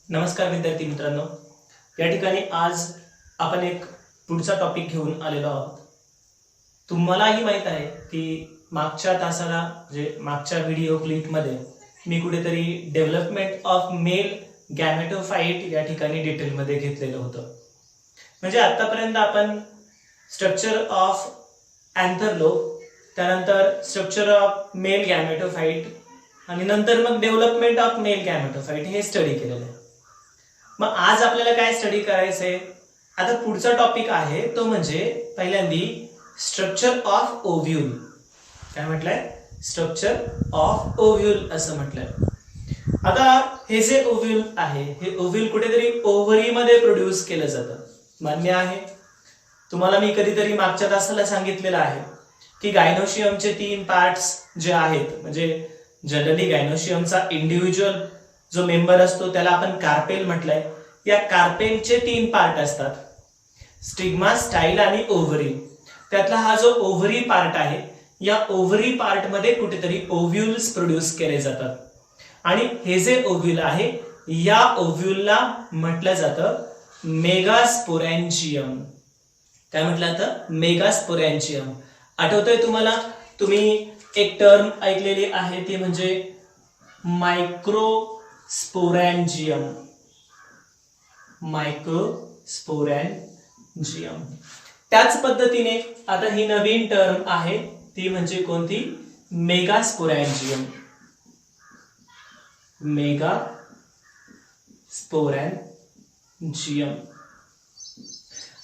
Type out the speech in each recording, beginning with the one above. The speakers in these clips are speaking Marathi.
नमस्कार विद्यार्थी मित्रांनो, या ठिकाणी आज आपण एक पुढचा टॉपिक घेऊन आलेलो आहोत. तुम्हालाही माहित आहे की मागच्या तासाला म्हणजे मागच्या व्हिडिओ क्लिपमध्ये मी कुठेतरी डेव्हलपमेंट ऑफ मेल गॅमेटोफाइट या ठिकाणी डिटेलमध्ये घेतलेलं होतं. म्हणजे आतापर्यंत आपण स्ट्रक्चर ऑफ अँथरलोब, त्यानंतर स्ट्रक्चर ऑफ मेल गॅमेटोफाइट आणि नंतर मग डेव्हलपमेंट ऑफ मेल गॅमेटोफाइट हे स्टडी केलेलं आहे. मग आज आपल्याला काय स्टडी करायचंय? आता पुढचा टॉपिक आहे तो म्हणजे पहिल्यांदी स्ट्रक्चर ऑफ ओव्ह्यूल. काय म्हटलंय? स्ट्रक्चर ऑफ ओव्ह्यूल असं म्हटलंय. आता हे जे ओव्ह्यूल आहे हे ओव्ह्यूल कुठेतरी ओव्हरीमध्ये प्रोड्यूस केलं जातं. मान्य आहे? तुम्हाला मी कधीतरी मागच्या तासाला सांगितलेलं आहे की गायनोशियमचे 3 पार्ट्स जे आहेत, म्हणजे जनरली गायनोशियमचा इंडिव्हिज्युअल जो मेंबर असतो त्याला आपण कार्पेल म्हटलंय. या कार्पेलचे 3 पार्ट असतात, स्टिग्मा, स्टाईल आणि ओव्हरी. त्यातला हा जो ओव्हरी पार्ट आहे, या ओव्हरी पार्ट मध्ये कुठेतरी ओव्ह्यूल्स प्रोड्यूस केले जातात. आणि हे जे ओव्ह्यूल आहे या ओव्ह्यूलला म्हटलं जातं मेगास्पोरॅन्जियम. काय म्हटलं जातं? मेगास्पोरॅन्जियम. आठवतंय तुम्हाला? तुम्ही एक टर्म ऐकलेली आहे ती म्हणजे मायक्रोस्पोरॅन्जियम. मायक्रोस्पोरॅन्जियम. त्याच पद्धतीने आता ही नवीन टर्म आहे ती म्हणजे कोणती? मेगास्पोरॅन्जियम. मेगास्पोरॅन्जियम.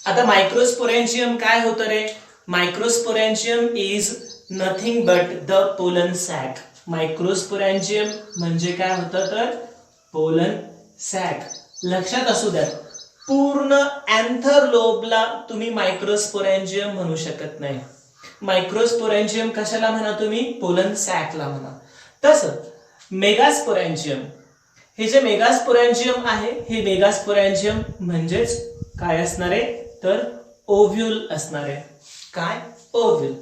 आता मायक्रोस्पोरॅन्जियम काय होतं रे? Microsporangium is nothing but the pollen sac. Microsporangium म्हणजे काय होतं तर पोलन सॅक. लक्षात असू द्या, पूर्ण अँथरलोबला तुम्ही मायक्रोस्पोरॅन्जियम म्हणू शकत नाही. मायक्रोस्पोरॅन्जियम कशाला म्हणा तुम्ही? पोलन सॅकला म्हणा. तसं मेगास्पोरॅन्जियम, हे जे मेगास्पोरॅन्जियम आहे हे मेगास्पोरॅन्जियम म्हणजेच काय असणार आहे तर ओव्ह्यूल असणार आहे. काय? ओव्ह्यूल.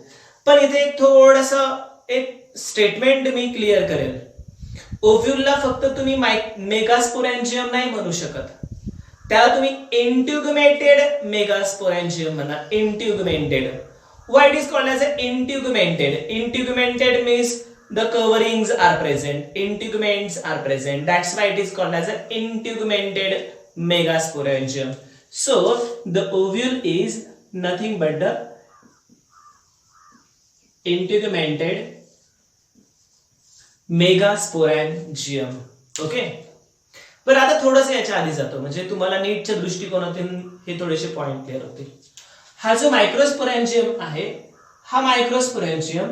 पण इथे थोडंसं एक स्टेटमेंट मी क्लिअर करेल. ओव्ह्यूलला फक्त तुम्ही मेगास्पोरॅन्जियम नाही म्हणू शकत, त्याला तुम्ही इंट्युगमेंटेड मेगास्पोरॅन्जियम म्हणा. Integumented. Why it is called as a integumented? Integumented means the coverings are present, integuments are present, that's why it is called as an intugumented megasporangium. So the ovule is nothing but the intugumented megasporangium. Okay. बरं, आता थोडंसं याच्या आधी जातो म्हणजे तुम्हाला नीटच्या दृष्टिकोनातून हे थोडेसे पॉइंट क्लिअर होतील. हा जो मायक्रोस्पोरॅन्जियम आहे, हा मायक्रोस्पोरॅन्जियम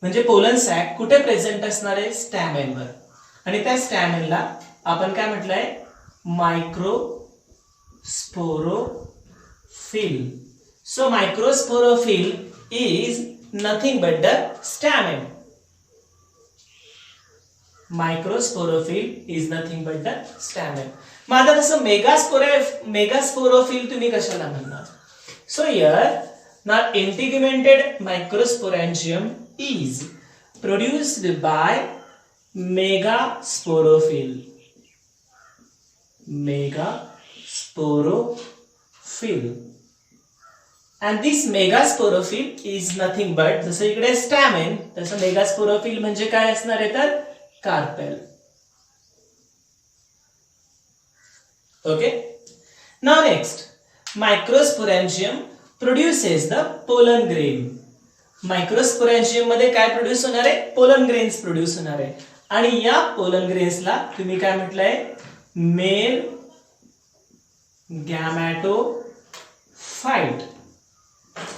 म्हणजे पोलन सॅक कुठे प्रेझेंट असणार आहे? स्टॅमेनवर. आणि त्या स्टॅमेनला आपण काय म्हटलंय? Microsporophyll. So microsporophyll is nothing but the stamen. Microsporophyll is nothing but the stamen. मग आता तसं मेगास्पोरोफिल तुम्ही कशाला म्हणणार? So here now integumented microsporangium is produced by megasporophyll. Megasporophyll. And this megasporophyll is nothing but, जसं इकडे स्टॅमेन तसं मेगास्पोरोफिल म्हणजे काय असणार आहे तर carpel. Okay. Now next, microsporangium produces the pollen grain. Microsporangium मध्ये काय प्रोड्यूस होणार आहे? पोलन ग्रेन्स प्रोड्यूस होणार आहे. आणि या पोलन ग्रेन्सला तुम्ही काय म्हटलंय? Male gametophyte.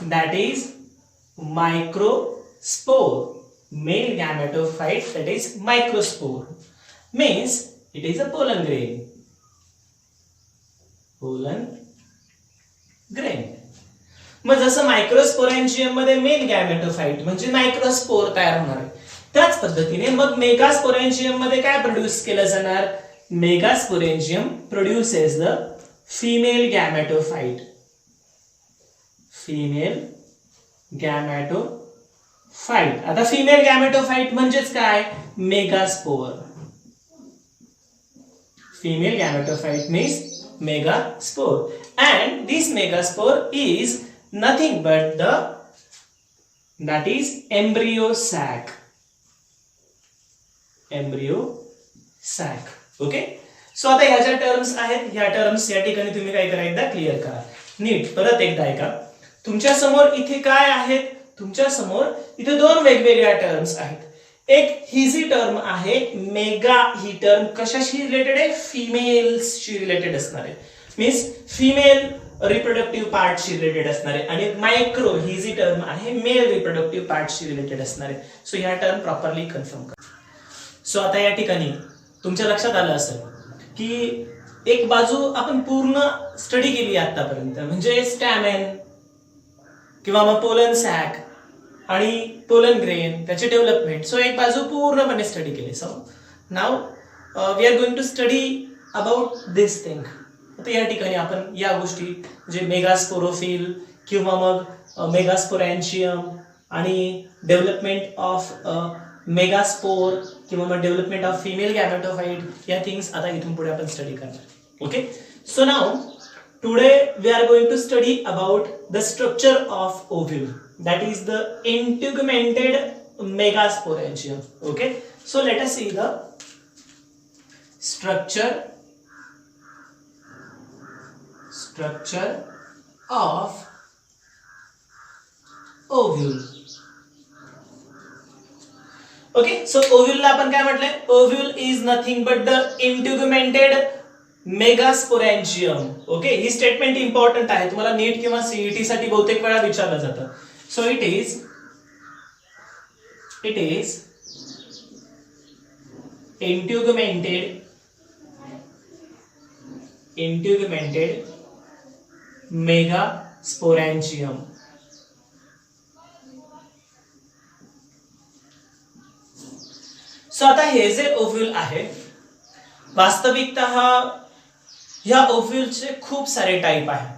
That is microspore. Male gametophyte that is microspore means it is a pollen grain. Pollen grain. मग जसं मायक्रोस्पोरॅन्जियम मध्ये मेल गॅमेटोफाइट म्हणजे मायक्रोस्पोर तयार होणार आहे, त्याच पद्धतीने मग मेगास्पोरॅन्जियम मध्ये काय प्रोड्यूस केलं जाणार? मेगास्पोरॅन्जियम प्रोड्यूसेस द फिमेल गॅमेटोफाइट. फिमेल गॅमेटोफाइट. आता फिमेल गॅमेटोफाइट म्हणजेच काय? Megaspore. female gametophyte means megaspore, and this megaspore is nothing but that is embryo sac. Okay. So आता ह्या ज्या टर्म्स आहेत ह्या टर्म्स या ठिकाणी तुम्ही काय करा, एकदा क्लिअर करा नीट. परत एकदा ऐका. तुमच्या समोर इथे काय आहेत, तुमच्या समोर इथे दोन वेगवेगळ्या टर्म्स आहेत. एक ही जी टर्म आहे मेगा, ही टर्म कशाशी रिलेटेड आहे, फिमेल्सशी रिलेटेड असणार आहे, मीन्स फिमेल रिप्रोडक्टिव्ह पार्टशी रिलेटेड असणार आहे. आणि मायक्रो ही जी टर्म आहे मेल रिप्रोडक्टिव्ह पार्टशी रिलेटेड असणार आहे. सो ह्या टर्म प्रॉपरली कन्फर्म करा. सो आता या ठिकाणी तुमच्या लक्षात आलं असेल की एक बाजू आपण पूर्ण स्टडी केली आतापर्यंत, म्हणजे स्टॅमेन किंवा मग पोलन सॅक आणि पोलन ग्रेन, त्याचे डेव्हलपमेंट. सो एक बाजू पूर्णपणे स्टडी केली. So now we are going to study about this thing. आता या ठिकाणी आपण या गोष्टी जे मेगास्पोरोफिल किंवा मग मेगास्पोरॅन्शियम आणि डेव्हलपमेंट ऑफ मेगास्पोर किंवा मग डेव्हलपमेंट ऑफ फिमेल गॅमेटोफाइट या थिंग्स आता इथून पुढे आपण स्टडी करणार. Okay. So now today we are going to study about the structure of ovule, that is the integumented megasporangium. Okay, so let us see the structure of ovule. Okay, so ovule ला आपण काय म्हटलंय, ovule is nothing but the integumented megasporangium. Okay, he statement important आहे, तुम्हाला नीट किंवा सीईटी साठी बहुतेक वेळा विचारलं जातं. So it is integumented megasporangium. So आता हे जे ओव्ह्यूल आहे, वास्तविकतः ह्या ओव्ह्यूलचे खूप सारे टाईप आहेत.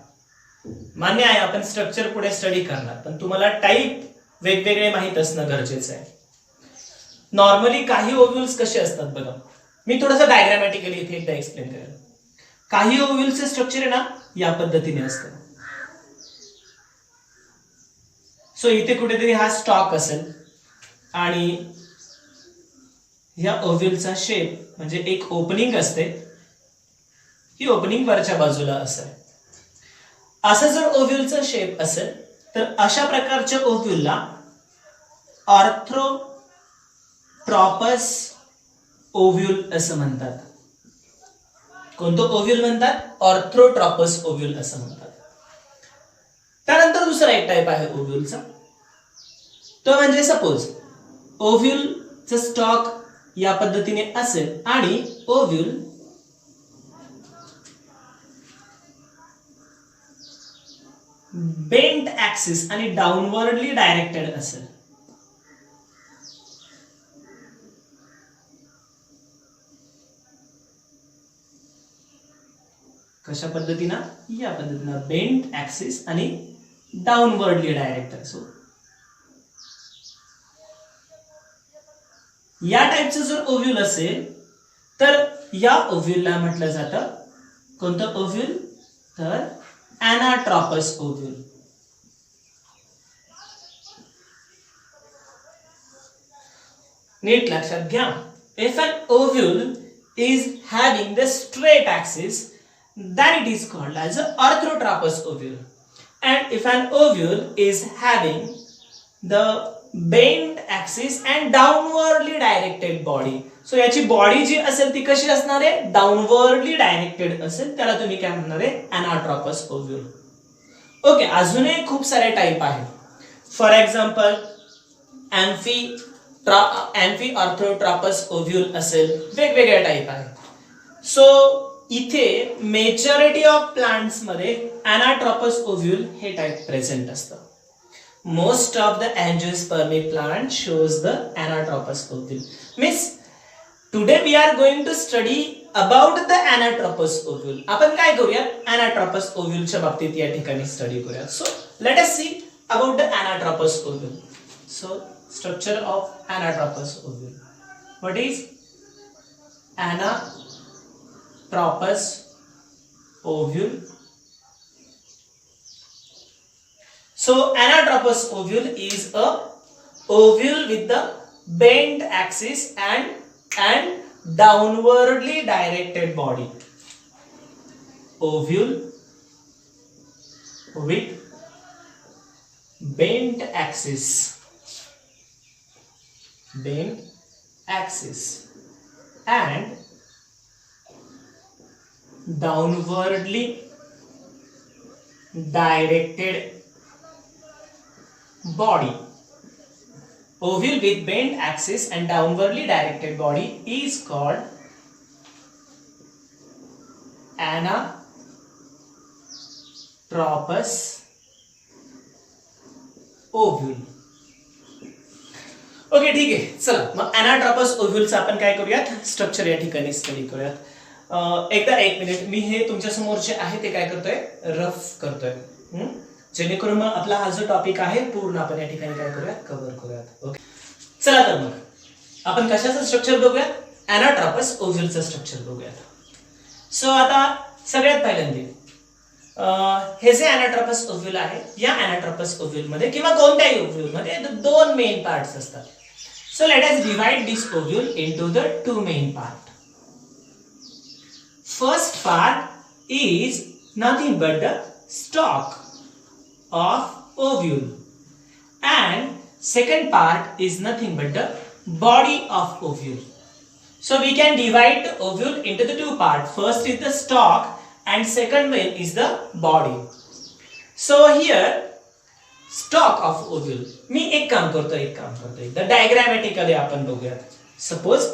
मान्य आहे आपण स्ट्रक्चर पुढे स्टडी करणार, पण तुम्हाला टाईप वेगवेगळे माहित असणं गरजेचं आहे. नॉर्मली काही ओव्ह्यूल्स कसे असतात बघा, मी थोडंसं डायग्रामॅटिकली इथे एकदा एक्सप्लेन करेन. काही ओव्ह्यूलचे स्ट्रक्चर आहे ना या पद्धतीने असतं. सो इथे कुठेतरी हा स्टॉक असेल आणि ह्या ओव्ह्यूलचा शेप म्हणजे एक ओपनिंग असते, ही ओपनिंग वरच्या बाजूला असेल. असं जर ओव्ह्यूलचा शेप असेल तर अशा प्रकारच्या ओव्ह्यूलला ऑर्थोट्रॉपस ओव्ह्यूल असं म्हणतात. कोणतं ओव्ह्यूल म्हणतात, ऑर्थोट्रॉपस ओव्ह्यूल असं म्हणतात. त्यानंतर दुसरा एक टाइप आहे ओव्ह्यूलचा, तो म्हणजे सपोज ओव्ह्यूलचं स्टॉक या पद्धतीने असेल आणि ओव्ह्यूल बेंट ऍक्सिस आणि डाउनवर्डली डायरेक्टेड असेल. कशा पद्धतीनं, या पद्धतीनं बेंट ऍक्सिस आणि डाउनवर्डली डायरेक्टेड. सो या टाइपचं जर ओव्ह्यूल असेल तर या ओव्ह्यूलला म्हटलं जातं कोणतं ओव्ह्यूल, तर एनाट्रॉपस ओव्ह्यूल. नीट लक्षात घ्या, if an ovule is having the straight axis then it is called as an orthotropous ovule, and if an ovule is having the bent axis and downwardly directed body, so याची बॉडी जी असेल ती कशी असणार आहे, डाउनवर्डली डायरेक्टेड असेल, त्याला तुम्ही काय म्हणणार आहे, एनाट्रॉपस ओव्ह्यूल. ओके, अजूनही खूप सारे टाइप आहेत. फॉर एक्झाम्पल एम्फी ऑर्थोट्रॉपस ओव्ह्यूल असेल, वेगवेगळे टाइप आहेत. सो इथे मेजॉरिटी ऑफ प्लांट्स मध्ये एनाट्रॉपस ओव्ह्यूल हे टाइप प्रेझेंट असतं. Most of the angiosperm plant shows the anatropous ovule. Means today we are going to study about the anatropous ovule. आपण काय करूया, एनाट्रॉपस ओव्ह्यूलच्या बाबतीत या ठिकाणी स्टडी करूया. So let us see about the anatropous ovule. So structure of anatropous ovule. What is anatropous ovule. So anatropous ovule is a ovule with the bent axis and downwardly directed body. Ovule with bent axis and downwardly directed body. Ovule with bent axis and downwardly directed body is called anatropous ovule. Okay ठीक आहे, चला मग anatropous ovule चं आपण काय करूयात, स्ट्रक्चर या ठिकाणी स्टडी करूयात. एकदा 1 मिनिट मी हे तुमच्या समोर जे आहे ते काय करतोय, रफ करतोय, जेणेकरून मग आपला हा जो टॉपिक आहे पूर्ण आपण या ठिकाणी काय करूयात, कव्हर करूयात. ओके चला तर मग आपण कशाचं स्ट्रक्चर बघूयात, anatropous ovule चं स्ट्रक्चर बघूयात. सो आता सगळ्यात पहिल्यांदा हे जे anatropous ovule आहे, या anatropous ovule मध्ये किंवा कोणत्याही ovule मध्ये 2 मेन पार्ट्स असतात. So let us divide this ovule into the 2 main part. First part is nothing but the stalk of ovule and second part is nothing but the body of ovule. So we can divide the ovule into the 2 parts. First is the stalk and second one is the body. So here stalk of ovule. मी एक काम करतोय, the diagrammatically आपण बघूयात. Suppose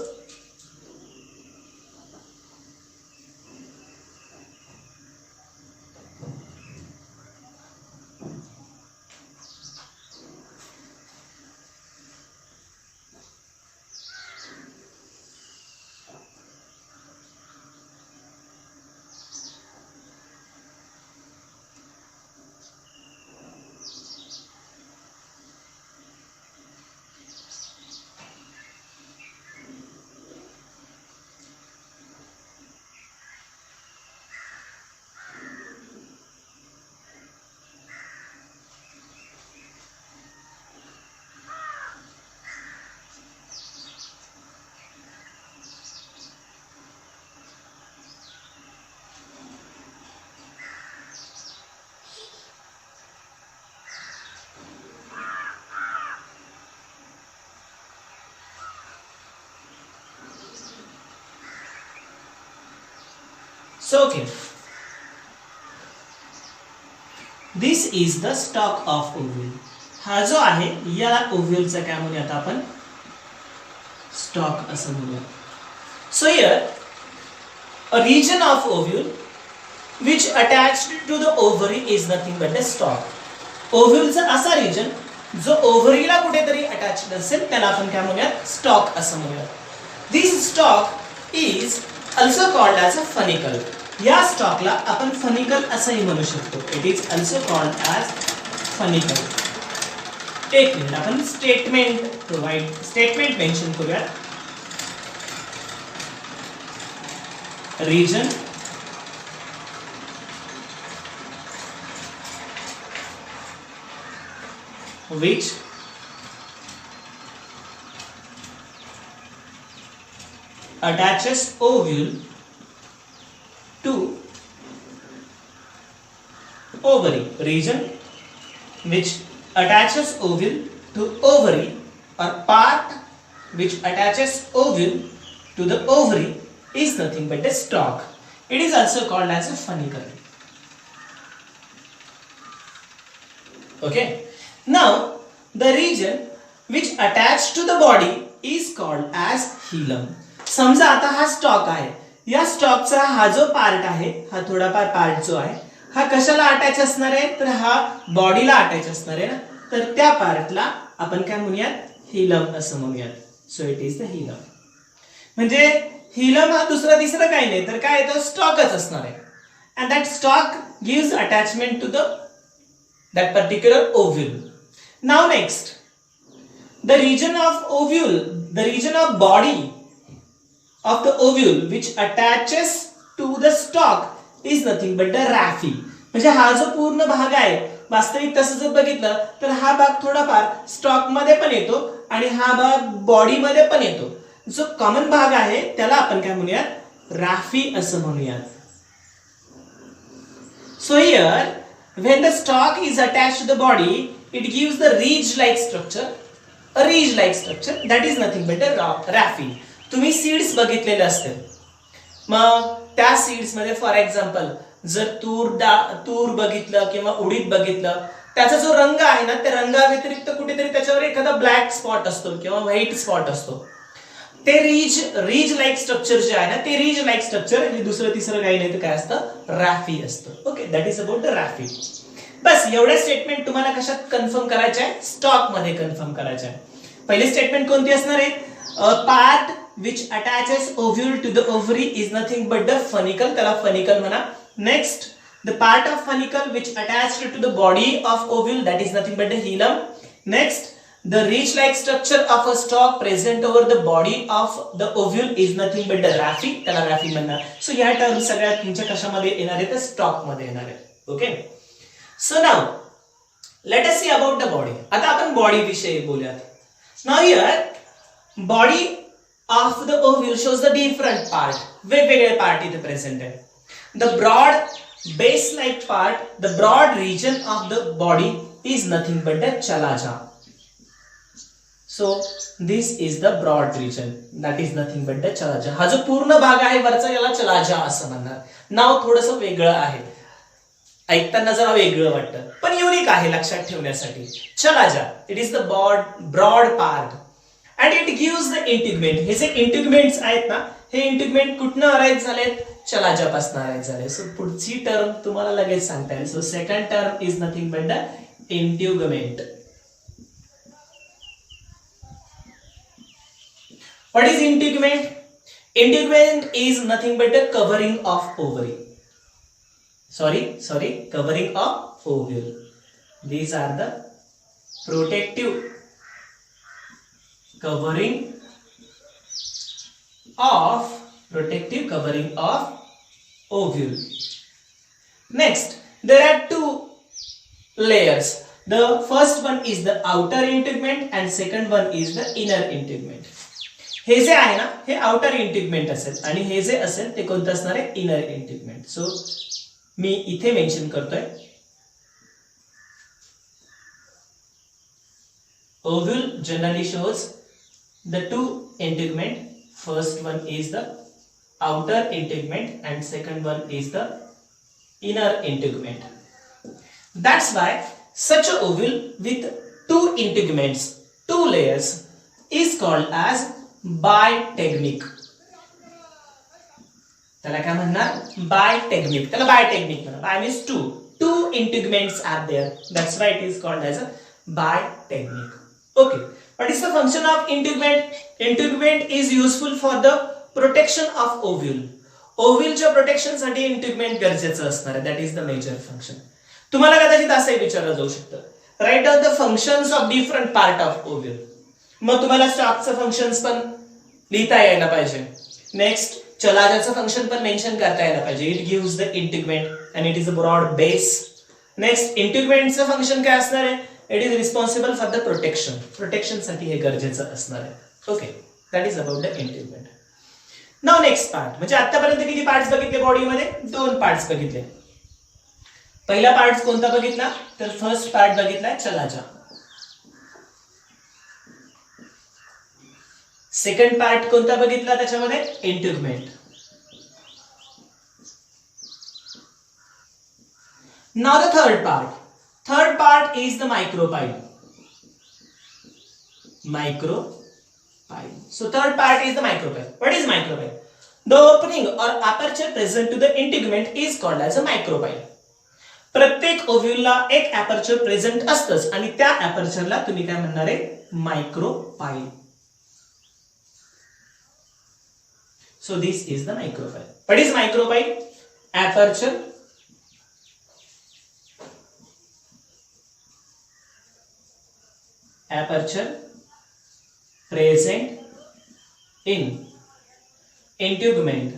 So okay, this is the stalk of ovule. हा जो आहे या ovule चा काय म्हणूयात आपण, stalk असं म्हणूया. So here a region of ovule which attached to the ovary is nothing but the stalk. Ovule चा असा region जो ovary ला कुठेतरी attached असेल त्याला आपण काय म्हणूयात, stalk असं म्हणूयात. This stalk is also called as a funicle. या स्टॉकला आपण फनिकल असंही म्हणू शकतो. It is also called as funicle. एक मिनिट आपण स्टेटमेंट मेन्शन करूयात. region which attaches ovule to ovary. Region which attaches ovule to ovary or part which attaches ovule to the ovary is nothing but the stalk. It is also called as a funicle. Okay. Now the region which attached to the body is called as hilum. समजा आता हा स्टॉक आहे, या स्टॉकचा हा जो पार्ट आहे, हा थोडाफार पार्ट जो आहे हा कशाला अटॅच असणार आहे, तर हा बॉडीला अटॅच असणार आहे ना, तर त्या पार्टला आपण काय म्हणूयात, हिलम असं म्हणूयात. So it is the hilum. म्हणजे हिलम हा दुसरा तिसरा काही नाही तर काय येतो, स्टॉकच असणार आहे. And that stalk gives attachment to the that particular ovule. Now next, the region of ovule, the region of body of the ovule which attaches to the stalk is nothing but the raphe. म्हणजे हा जो पूर्ण भाग आहे वास्तविक तसं जर बघितलं तर हा भाग थोडाफार स्टॉक मध्ये पण येतो आणि हा भाग बॉडी मध्ये पण येतो. जो कॉमन भाग आहे त्याला आपण काय म्हणूयात, रॅफी असं म्हणूयात. So here, when the stalk is attached to the body, it gives the ridge-like structure. A ridge-like structure that is nothing but a raffi. तुम्ही सीड्स बघितलेले असतील. मग त्या सीड्स मध्ये फॉर एक्झाम्पल जर तूर बघितलं किंवा उडीद बघितलं, त्याचा जो रंग आहे ना, त्या रंगाव्यतिरिक्त कुठेतरी त्याच्यावर एखादा ब्लॅक स्पॉट असतो किंवा व्हाईट स्पॉट असतो. ते रीज लाईक स्ट्रक्चर जे आहे ना, ते रीज लाईक स्ट्रक्चर हे दुसरं तिसरं काही नाही तर काय असतं, रॅफी असतं. Okay, that is about the raphe. बस एवढे स्टेटमेंट तुम्हाला कशात कन्फर्म करायचे आहे, स्टॉक मध्ये कन्फर्म करायचे आहे. पहिली स्टेटमेंट कोणती असणार आहे, part which attaches ovule to the ovary is nothing but the funicle, त्याला फनिकल म्हणा. Next, the part of funicle which attached to the body of ovule that is nothing but the hilum. Next, the ridge-like structure of a stalk present over the body of the ovule is nothing but the raffi, त्याला रॅफी म्हणणार. सो या टर्म सगळ्या तुमच्या कशामध्ये येणार आहे, तर स्टॉक मध्ये येणार आहे. Okay, so now let us see about the body. आता आपण बॉडी विषयी बोलूयात. Now here body of the ovule shows the different part, वेगवेगळे पार्ट इथे प्रेझेंट आहे. The broad base like part, the broad region of the body is nothing but the chalaza. So this is the broad region, that is nothing but the chalaza. हा जो पूर्ण भाग आहे वरचा याला चलाजा असं म्हणणार. नाव थोडंसं वेगळं आहे, ऐकताना जरा वेगळं वाटतं पण युनिक आहे लक्षात ठेवण्यासाठी. Chalaza, it is the broad part and it gives the integument. हे जे इंटिग्मेंट्स आहेत ना, हे इंटिग्मेंट कुठनं अराईज झालेत, चलाजा पासून अराईज झाले. सो पुढची टर्म तुम्हाला लगेच सांगता येईल. So second term is nothing but the integument. What is integument? Integument is nothing but the covering of ovary. Sorry, covering of ovule. These are the protective covering of ovule. Next, there are two layers. The first one is the outer integument and second one is the inner integument. हे जे आहे ना, हे आउटर इंटिग्मेंट असेल आणि हे जे असेल ते कोणतं असणार आहे, इनर इंटिग्मेंट. सो मी इथे मेन्शन करतोय, ovule generally shows the two integument. First one is the outer integument and second one is the inner integument. That's why such a ovule with two integuments, two layers is called as bitegmic. त्याला काय म्हणणार, बायटेग्निक. त्याला बायटेग्निक म्हणा. Bi means two integuments are there, that's why it is called as a bitegmic. Okay, what is the function of integument? Integument is useful for the protection of ovule. ओव्ह्यूलच्या प्रोटेक्शन साठी इंटिग्मेंट गरजेचं असणार आहे. That is the major function. तुम्हाला कदाचित असंही विचारलं जाऊ शकतं, write down the functions of different part of ovule. मग तुम्हाला स्टॉकचं फंक्शन्स पण लिहिता यायला पाहिजे. नेक्स्ट, चलाजाचं फंक्शन पण मेन्शन करता यायला पाहिजे. It gives the integument and it is a broad base. Next, इंटिग्मेंटचं फंक्शन काय असणार आहे, it is responsible for the protection. Protection साठी हे गरजेचं असणार आहे. Okay, that is about the integument. Now next part, म्हणजे आतापर्यंत किती पार्ट्स बघितले बॉडीमध्ये, 2 पार्ट्स बघितले. पहिला पार्ट कोणता बघितला, तर फर्स्ट पार्ट बघितला चलाजा. सेकंड पार्ट कोणता बघितला त्याच्यामध्ये, integument. Now the third part is the micropyle. So third part is the micropyle. What is micropyle? The opening or aperture present to the integument is called as a micropyle. प्रत्येक ओव्ह्यूलला एक aperture present असतंच आणि त्या apertureला तुम्ही काय म्हणणार आहे, micropyle. So this is the micropyle. What is micropyle? Aperture present in integument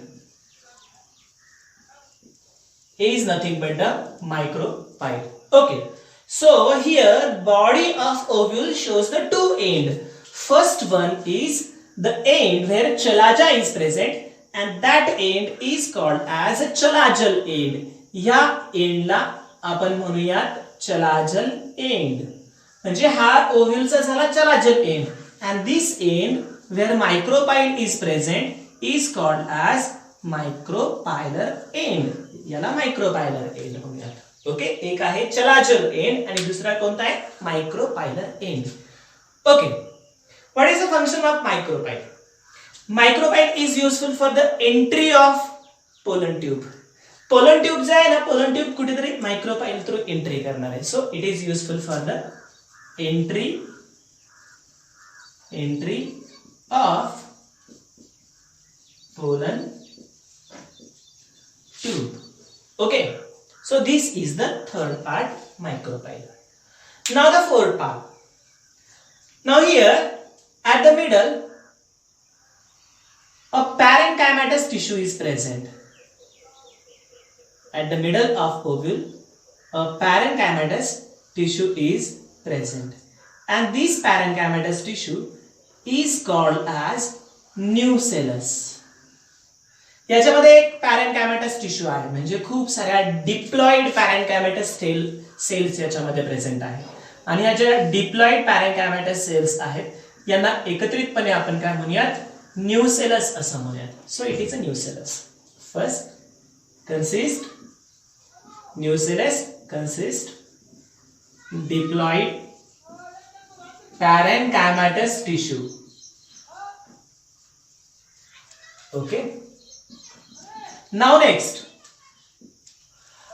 is nothing but the micropyle. Okay, so here body of ovule shows the two end. First one is the end where chalaja is present and that end is called as a chalajal end. या एंडला आपण म्हणूयात चलाजल एंड. म्हणजे हा ओव्ह्यूलचा झाला chalazal end and this end where micropyle is present is called as micropylar end. याला micropylar end म्हणूयात. ओके, एक आहे चलाजल एंड आणि दुसरा कोणता आहे micropylar end. Okay, what is the function of micropyle? Micropyle is useful for the entry of pollen tube. Pollen tube जे आहे ना, पोलन ट्यूब कुठेतरी मायक्रोपाईल थ्रू एंट्री करणार आहे. So it is useful for the entry of pollen tube. Okay, so this is the third part, micropyle. Now the fourth part. Now here at the middle a parenchymatous tissue is present. At the middle of ovule a parenchymatous tissue is present and this parenchymatous tissue is called as nucellus. याच्यामध्ये एक पॅरेनकायमॅटस टिश्यू आहे, म्हणजे खूप साऱ्या डिप्लॉइड पॅरेनकायमॅटस सेल्स याच्यामध्ये प्रेझेंट आहे आणि या ज्या डिप्लॉइड पॅरेनकायमॅटस सेल्स आहेत यांना एकत्रितपणे आपण काय म्हणूयात, न्यूसेलस असं म्हणूयात. So it is a nucellus. First nucellus consist diploid parenchymatous tissue. Okay, now next.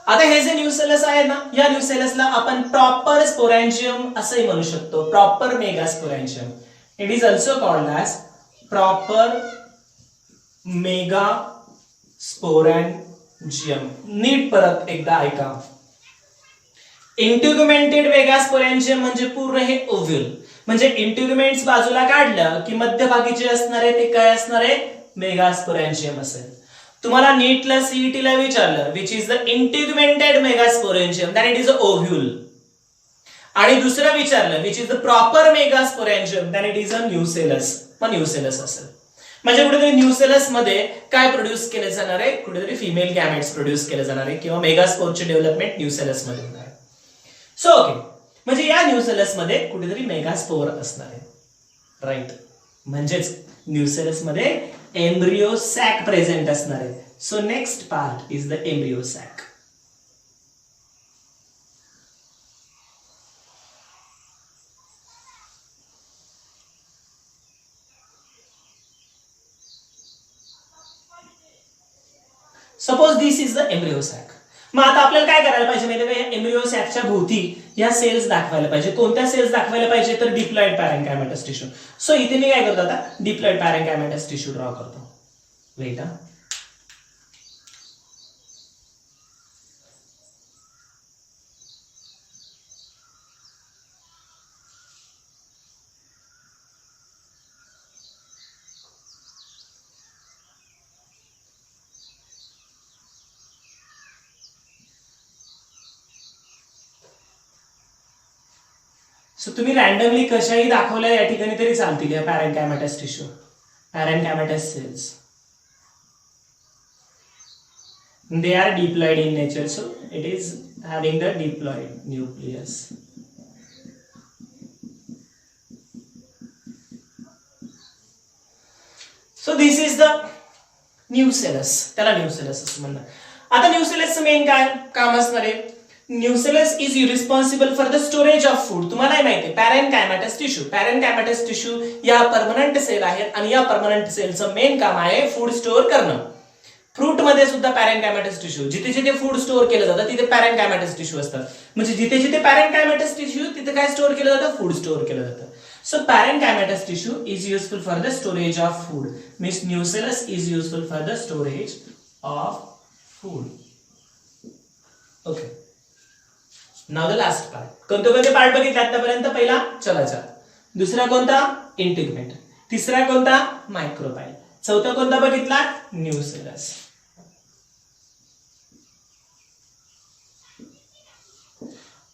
आता हे जे न्यूसेलस आहे ना, या न्यूसेलसला आपण प्रॉपर स्पोरॅन्जियम असंही म्हणू शकतो, proper megasporangium. It is also called as proper megasporangium. नीट परत एकदा ऐका. इंटिग्युमेंटेड मेगास्पोरॅन्जियम म्हणजे पूर्ण हे ओव्ह्यूल, म्हणजे इंटिग्युमेंट्स बाजूला काढलं की मध्यभागी जे असणार आहे ते काय असणार आहे, मेगास्पोरॅन्जियम असेल. तुम्हाला नीटला सीईटीला विचारलं which is the integumented megasporangium, that it is a ovule. आणि दुसरं विचारलं which is the proper megasporangium, that it is a nucellus. मग न्यूसेलस असेल म्हणजे कुठेतरी न्यूसेलस मध्ये काय प्रोड्यूस केले जाणार आहे, कुठेतरी फिमेल गॅमेट्स प्रोड्यूस केले जाणार आहे किंवा मेगास्पोरचे डेव्हलपमेंट न्यूसेलस मध्ये होणार आहे. सो ओके, म्हणजे या न्यूसेलस मध्ये कुठेतरी मेगास्पोर असणार आहे, राईट. म्हणजेच न्यूसेलस मध्ये एम्ब्रियो सॅक प्रेझेंट असणार आहे. So next part is the embryo sac. Suppose this is the embryo sac. मग आता आपल्याला काय करायला पाहिजे माहिती आहे का, या एम्ब्रियो सॅकच्या भोवती या सेल्स दाखवायला पाहिजे. कोणत्या सेल्स दाखवायला पाहिजे तर डिप्लॉइड पॅरेनकायमॅटस टिश्यू. सो इथे मी काय करतो, आता डिप्लॉइड पॅरेनकायमॅटस टिश्यू ड्रॉ करतो. वेट. सो तुम्ही रॅन्डमली कशाही दाखवल्या या ठिकाणी तरी चालतील या parenchymatous tissue, parenchymatous cells. They are diploid in nature, so it is having the diploid nucleus. So this is the nucellus. त्याला न्यूसेलस असं म्हणतात. आता न्यूसेलसचं मेन काय काम असणार आहे, nucellus is responsible for the storage of food. तुम्हाला माहिती आहे पॅरेनकायमॅटस टिश्यू, पॅरेनकायमॅटस टिश्यू या परमनंट सेल आहेत आणि या परमनंट सेलचं मेन काम आहे फूड स्टोअर करणं. फ्रूट मध्ये सुद्धा पॅरेनकायमॅटस टिश्यू, जिथे जिथे फूड स्टोअर केलं जातं तिथे पॅरेनकायमॅटस टिश्यू असतात. म्हणजे जिथे जिथे पॅरेनकायमॅटस टिश्यू तिथे काय स्टोअर केलं जातं, फूड स्टोअर केलं जातं. So parenchymatous tissue is useful for the storage of food. Means nucellus is useful for the storage of food. Okay, now the last part. कोणते पार्ट बघितले आतापर्यंत? पहिला चलाचा, दुसरा कोणता इंटिग्युमेंट, तिसरा कोणता मायक्रोपाईल, चौथा कोणता बघितला न्यूसेलस.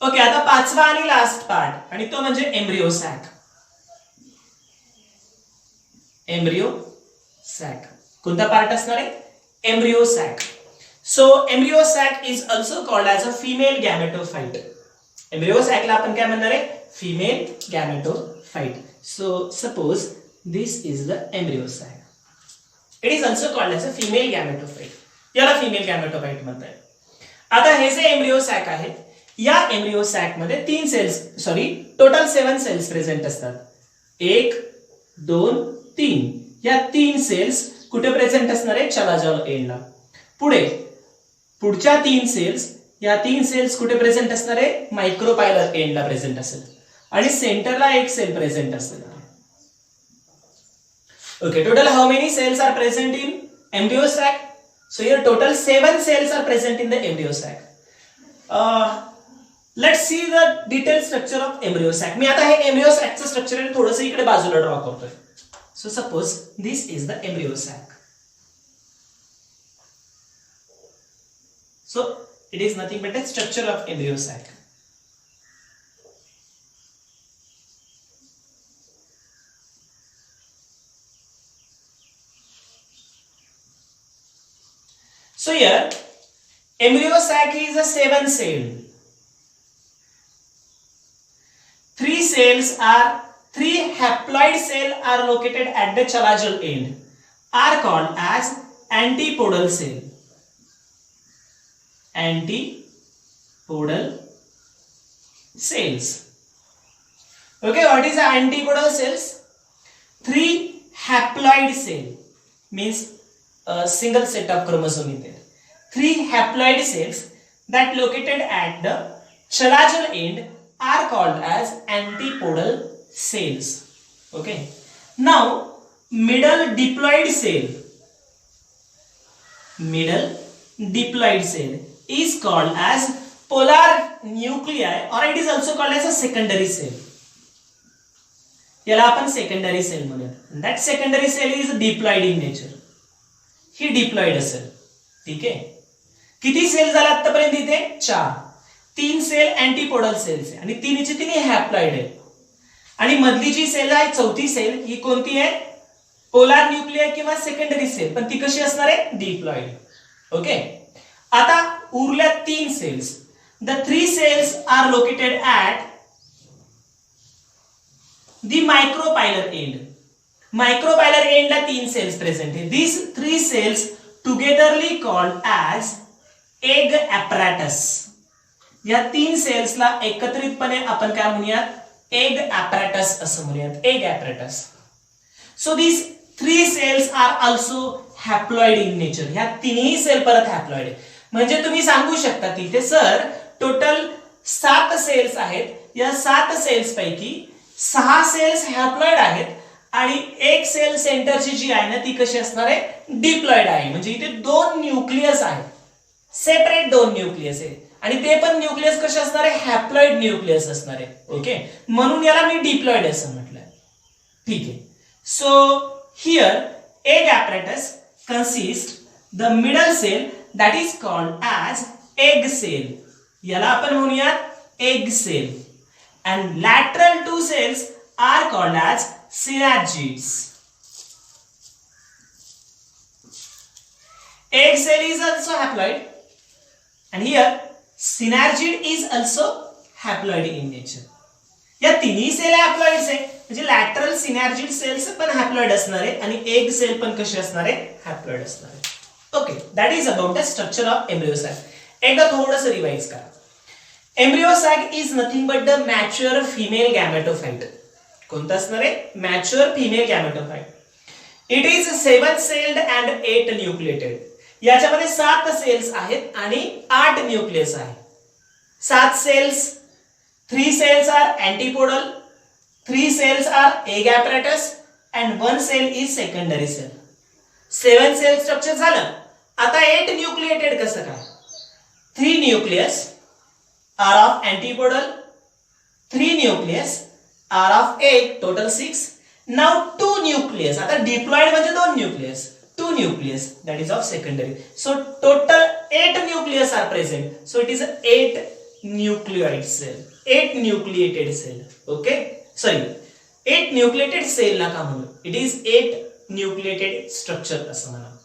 ओके, आता पाचवा आणि लास्ट पार्ट, आणि तो म्हणजे एम्ब्रियो सॅक. एम्ब्रियो सॅक कोणता पार्ट असणार आहे? Embryo sac. So embryo sac is also called as a female gametophyte. Embryo सॅकला आपण काय म्हणणार आहे? Female gametophyte. So suppose this is the embryo sac. It is also called as a female gametophyte. याला फिमेल गॅमेटोफाइट म्हणतात. आता हे जे एम्ब्रियो सॅक आहे, या एम्ब्रियो सॅक मध्ये टोटल 7 सेल्स प्रेझेंट असतात. 1 2 3 या 3 सेल्स कुठे प्रेझेंट असणार आहे? चलाजल एंडला. पुढच्या 3 सेल्स, या 3 सेल्स कुठे प्रेझेंट असणार आहे? मायक्रोपायलर एंडला प्रेझेंट असेल, आणि सेंटरला एक सेल प्रेझेंट असेल. Okay, total how many cells are present in embryo sac? So here total 7 cells are present in the embryo sac. Let's see the detailed structure of embryo sac. मी आता हे embryo sac चं स्ट्रक्चर आहे थोडंसं इकडे बाजूला ड्रॉ करतोय. So suppose this is the embryo sac. So it is nothing but a structure of embryo sac. So here embryo sac is a 7-celled. 3 haploid cells are located at the chalazal end, are called as antipodal cell. Antipodal cells. Okay, what is the antipodal cells? 3 haploid cell means a single set of chromosome in there. 3 haploid cells that located at the chalazal end are called as antipodal cells. Okay. Now middle diploid cell is called as polar nuclei, or it is also called as a secondary cell. याला आपण secondary cell म्हणूया. That secondary cell is diploid in nature. He diploid असेल. ठीक आहे. किती सेल झाले आतापर्यंत इथे? 4. 3 सेल अँटीपोडल सेल्स आहे आणि 3 हॅप्लॉइड आहे. आणि मधली जी सेल आहे, चौथी सेल, ही कोणती आहे? पोलार न्यूक्लियर किंवा सेकंडरी सेल, पण ती कशी असणार आहे? डिप्लॉइड. ओके. आता उरल्या 3 cells. The 3 cells are located at the micropylar end. Micropylar एंडला 3 सेल्स प्रेझेंट आहे. These 3 cells togetherly called as egg apparatus. या 3 सेल्सला एकत्रितपणे आपण काय म्हणूयात? एग apparatus असं म्हणूयात. Egg apparatus. So these 3 cells are also haploid in nature. ह्या 3ही सेल परत हॅप्लॉइड आहे. म्हणजे तुम्ही सांगू शकता तिथे सर टोटल 7 सेल्स आहेत. या 7 सेल्स पैकी 6 सेल्स हॅप्लॉइड आहेत आणि एक सेल सेंटरची जी आहे ना ती कशी असणार आहे? डिप्लॉइड आहे. म्हणजे इथे 2 न्यूक्लियस आहेत, सेपरेट 2 न्यूक्लियस आहे, आणि ते पण न्यूक्लियस कसे असणार आहे? हॅप्लॉइड न्यूक्लियस असणार आहे. ओके, म्हणून याला मी डिप्लॉइड असं म्हटलंय. ठीक आहे. So here egg apparatus consists the middle cell that is called as egg cell. याला आपण म्हणूयात egg sale. and lateral 2 cells are called as synergids. Egg cell is also haploid, and here synergid is also haploid in nature. या तिन्ही सेल हॅप्लॉइड्स आहे, म्हणजे लॅटरल सिनर्जिड सेल्स पण हॅप्लॉइड असणार आहे आणि एग सेल पण कशी असणार आहे? हॅप्लॉइड असणार आहे. Okay, that is about the structure of embryo sac. एकदा थोडंसं रिवाइज करा. Embryo sac is nothing but the mature female gametophyte. कोणता असणार आहे? Mature female gametophyte. It is 7 celled and 8 nucleated. याच्यामध्ये 7 सेल्स आहेत आणि 8 न्यूक्लियस आहे. 7 cells, 3 cells are antipodal, 3 cells are egg apparatus, and 1 cell is secondary cell. 7 cell structure झालं. आता 8 न्यूक्लिएटेड कसं काय? 3 nucleus are of antipodal, 3 nucleus are of egg, total 6. Now 2 nucleus. आता diploid म्हणजे 2 nucleus. 2 nucleus that is of secondary. So total 8 nucleus are present. So it is 8 nucleoid cell, 8 nucleated cell. Okay, sorry 8 nucleated cell ला का म्हणू, इट इज 8 न्यूक्लिएटेड स्ट्रक्चर असं म्हणा.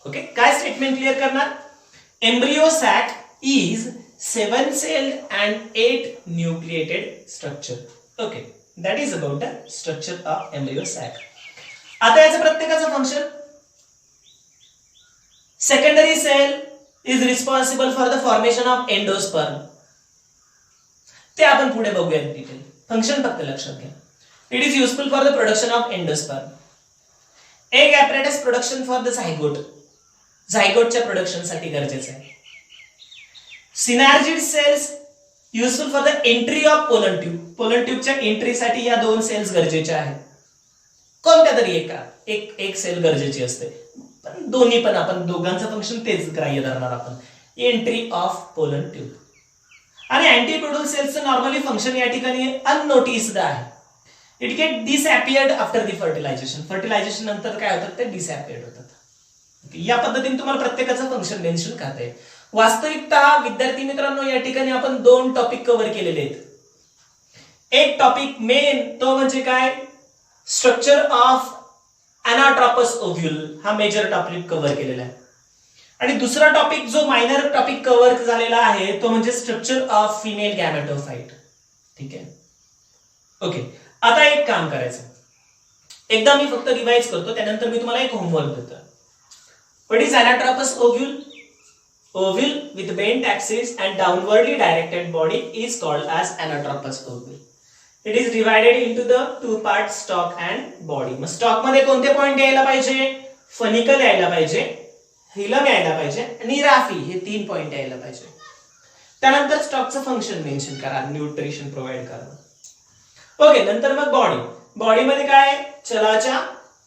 ओके, काय स्टेटमेंट क्लिअर करणार, embryo sac is 7 celled and 8 nucleated structure. Okay, that is about the structure of embryo sac. आता याचं प्रत्येकाचं function, secondary cell is responsible for the formation of endosperm. ते आपण पुढे बघूया डिटेल. फंक्शन फक्त लक्षात घ्या. It is useful for the production of endosperm. Egg apparatus production for the zygote, झायगोटच्या प्रोडक्शन साठी गरजेचं आहे. Synergid cells useful for the entry of pollen tube, pollen ट्यूबच्या एंट्रीसाठी या 2 सेल्स गरजेच्या आहेत. कोणत्या तरी एक सेल गरजेची असते, पण दोन्ही पण आपण दोघांचं फंक्शन तेच ग्राह्य धरणार आपण, एंट्री ऑफ पोलन ट्यूब. आणि अँटीपोडल सेल्सचं नॉर्मली फंक्शन या ठिकाणी अननोटिस्ड आहे. It get disappeared after the fertilization, fertilization नंतर काय होतात ते डिसअपियर्ड होतात. या पद्धतीने तुम्हाला प्रत्येकाचं फंक्शन मेन्शन करता येईल. वास्तविकता विद्यार्थी मित्रांनो या ठिकाणी आपण 2 टॉपिक कव्हर केलेले आहेत. एक टॉपिक मेन तो म्हणजे काय, स्ट्रक्चर ऑफ अनाट्रॉपस ओव्ह्यूल, हा मेजर टॉपिक कव्हर केलेला आहे. आणि दुसरा टॉपिक जो मायनर टॉपिक कव्हर झालेला आहे तो म्हणजे स्ट्रक्चर ऑफ फिमेल गॅमेटोफाइट. ठीक आहे, ओके. आता एक काम करायचं, एकदा मी फक्त रिवाइज करतो, त्यानंतर मी तुम्हाला एक होमवर्क देतो. What is anatropous ovule? Ovule with bent axis and downwardly directed body is called as anatropous ovule. It is divided into the 2 parts, stalk and body. मग स्टॉक मध्ये कोणते पॉइंट यायला पाहिजे? फनिकल यायला पाहिजे, हिलम यायला पाहिजे आणि राफी, हे 3 पॉइंट यायला पाहिजे. त्यानंतर स्टॉकचं फंक्शन मेन्शन करा, न्यूट्रिशन प्रोव्हाइड करा. ओके, नंतर मग बॉडी. बॉडी मध्ये काय, चलाचा,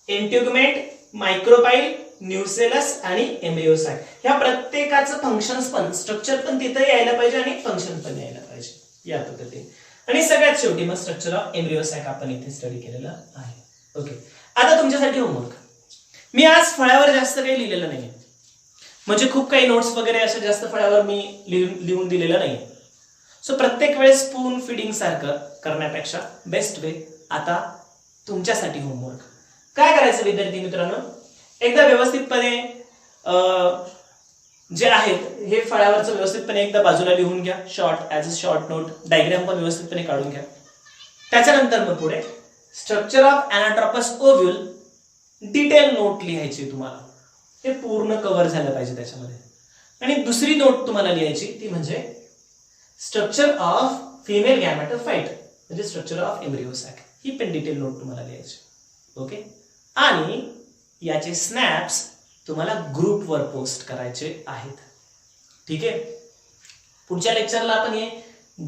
इंट्युगमेंट, मायक्रोपाइल, न्यूसेलस आणि एम्ब्रियो सॅक, ह्या प्रत्येकाचं फंक्शन्स पण, स्ट्रक्चर पण तिथे यायला पाहिजे आणि फंक्शन पण यायला पाहिजे या पद्धतीने. आणि सगळ्यात शेवटी मग स्ट्रक्चर ऑफ एम्ब्रियो सॅक आपण इथे स्टडी केलेलं आहे. ओके, आता तुमच्यासाठी होमवर्क. मी आज फळ्यावर जास्त काही लिहिलेलं नाही, म्हणजे खूप काही नोट्स वगैरे अशा जास्त फळ्यावर मी लिहून दिलेलं नाही. सो प्रत्येक वेळेस स्पून फिडिंग सारखं करण्यापेक्षा बेस्ट वे आता तुमच्यासाठी होमवर्क. काय करायचं विद्यार्थी मित्रांनो, एकदा व्यवस्थितपणे जे आहेत हे फळ्यावरचं व्यवस्थितपणे एकदा बाजूला लिहून घ्या, short as a short note, diagram पण व्यवस्थितपणे काढून घ्या. त्याच्यानंतर मग पुढे structure of अनाट्रॉपस ovule detail note लिहायची तुम्हाला, ते पूर्ण कव्हर झालं पाहिजे त्याच्यामध्ये. आणि दुसरी नोट तुम्हाला लिहायची ती म्हणजे स्ट्रक्चर ऑफ फिमेल गॅमेटोफाइट, म्हणजे स्ट्रक्चर ऑफ एम्ब्रियो सॅक, ही पण डिटेल नोट तुम्हाला लिहायची. ओके, आणि याचे स्नॅप्स तुम्हाला ग्रुपवर पोस्ट करायचे आहेत. ठीक आहे, पुढच्या लेक्चरला आपण हे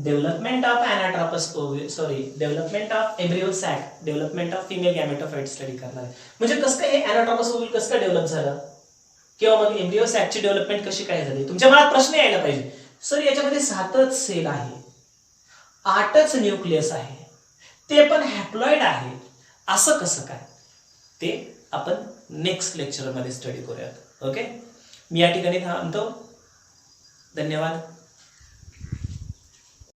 development of anatropous development of embryo sac, development of female gametophyte study करणार आहे. म्हणजे कसं काय हे अनाट्रॉपस ओव्ह्यूल कसं काय डेव्हलप झालं किंवा मग एम्ब्रियो सॅकची डेव्हलपमेंट कशी काय झाली. तुमच्या मनात प्रश्न यायला पाहिजे, सर याच्यामध्ये 7च सेल आहे, 8च न्यूक्लियस आहे, ते पण हॅप्लॉइड आहे, असं कसं काय, ते आपण नेक्स्ट लेक्चर मध्ये स्टडी करूयात. ओके, मी या ठिकाणी थांबतो. धन्यवाद.